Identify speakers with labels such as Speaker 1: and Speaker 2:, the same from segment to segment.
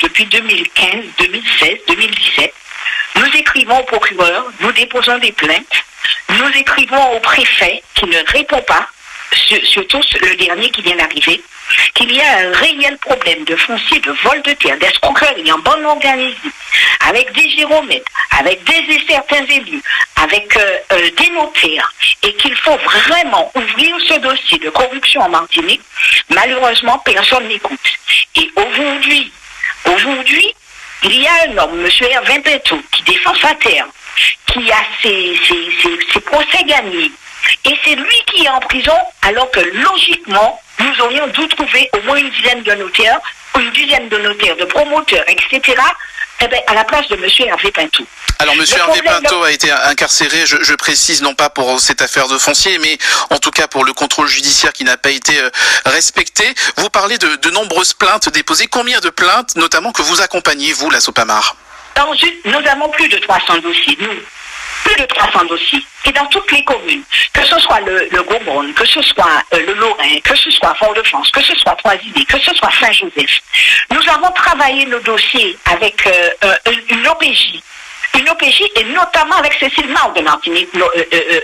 Speaker 1: depuis 2015, 2016, 2017. Nous écrivons au procureur, nous déposons des plaintes, nous écrivons au préfet qui ne répond pas, surtout le dernier qui vient d'arriver, qu'il y a un réel problème de foncier, de vol de terre, d'escroquerie en bande organisée, avec des gyromètres, avec certains élus, avec des notaires, et qu'il faut vraiment ouvrir ce dossier de corruption en Martinique. Malheureusement, personne n'écoute. Et aujourd'hui, il y a un homme, M. Hervé Pinto, qui défend sa terre, qui a ses procès gagnés. Et c'est lui qui est en prison, alors que logiquement, nous aurions dû trouver au moins une dizaine de notaires, de promoteurs, etc., à la place de M. Hervé Pinto.
Speaker 2: Alors, M. Hervé Pinto a été incarcéré, je précise, non pas pour cette affaire de foncier, mais en tout cas pour le contrôle judiciaire qui n'a pas été respecté. Vous parlez de nombreuses plaintes déposées. Combien de plaintes, notamment, que vous accompagnez, vous, la Sopamar?
Speaker 1: Nous avons plus de 300 dossiers, plus de 300 dossiers, et dans toutes les communes, que ce soit le Gaumont, que ce soit le Lorrain, que ce soit Fort-de-France, que ce soit Trois-Idées, que ce soit Saint-Joseph. Nous avons travaillé nos dossiers avec une OPJ, et notamment avec Cécile Marc de Martinique,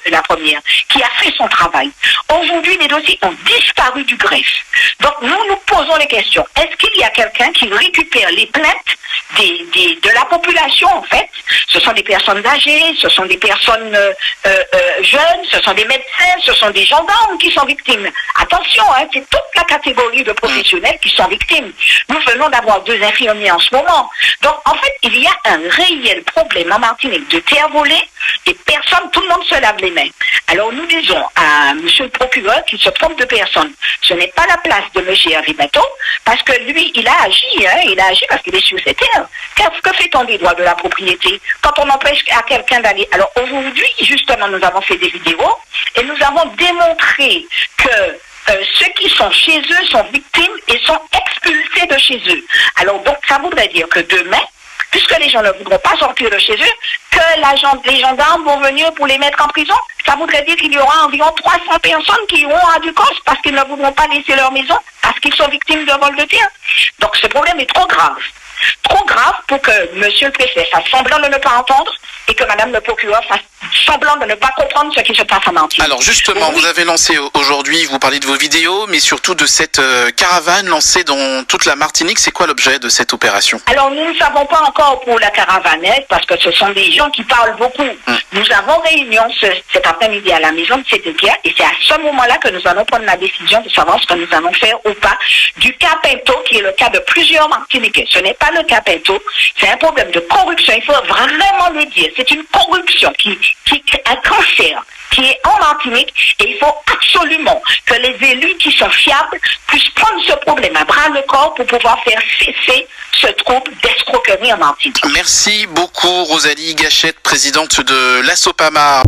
Speaker 1: la première, qui a fait son travail. Aujourd'hui, les dossiers ont disparu du greffe. Donc, nous posons les questions. Est-ce qu'il y a quelqu'un qui récupère les plaintes de la population, en fait? Ce sont des personnes âgées, ce sont des personnes jeunes, ce sont des médecins, ce sont des gendarmes qui sont victimes. Attention, c'est toute la catégorie de professionnels qui sont victimes. Nous venons d'avoir 2 infirmiers en ce moment. Donc, en fait, il y a un réel problème en Martinique de terre volée et personne, tout le monde se lave les mains. Alors, nous disons à monsieur le procureur qu'il se trompe de personne. Ce n'est pas la place de monsieur Hervé Pinto, parce que lui, il a agi parce qu'il est sur ses terres. Que fait-on des droits de la propriété quand on empêche à quelqu'un d'aller? Alors aujourd'hui, justement, nous avons fait des vidéos et nous avons démontré que ceux qui sont chez eux sont victimes et sont expulsés de chez eux. Alors donc, ça voudrait dire que demain, puisque les gens ne voudront pas sortir de chez eux, que les gendarmes vont venir pour les mettre en prison. Ça voudrait dire qu'il y aura environ 300 personnes qui iront à Ducos parce qu'ils ne voudront pas laisser leur maison, parce qu'ils sont victimes de vol de terre. Donc ce problème est trop grave. Trop grave pour que monsieur le préfet fasse semblant de ne pas entendre et que madame le procureur fasse semblant de ne pas comprendre ce qui se passe en Martinique.
Speaker 2: Alors justement, oui. Vous avez lancé aujourd'hui, vous parlez de vos vidéos, mais surtout de cette caravane lancée dans toute la Martinique. C'est quoi l'objet de cette opération? Alors
Speaker 1: nous ne savons pas encore pour la caravanette parce que ce sont des gens qui parlent beaucoup. Nous avons réunion cet après-midi à la maison de Sédékia et c'est à ce moment-là que nous allons prendre la décision de savoir ce que nous allons faire ou pas du cas Pinto, qui est le cas de plusieurs Martiniquais. Ce n'est pas le cas Pinto, c'est un problème de corruption, il faut vraiment le dire. C'est une corruption qui un cancer qui est en Martinique et il faut absolument que les élus qui sont fiables puissent prendre ce problème à bras le corps pour pouvoir faire cesser ce trouble d'escroquerie en Martinique.
Speaker 2: Merci beaucoup Rosalie Gachette, présidente de la Sopamar.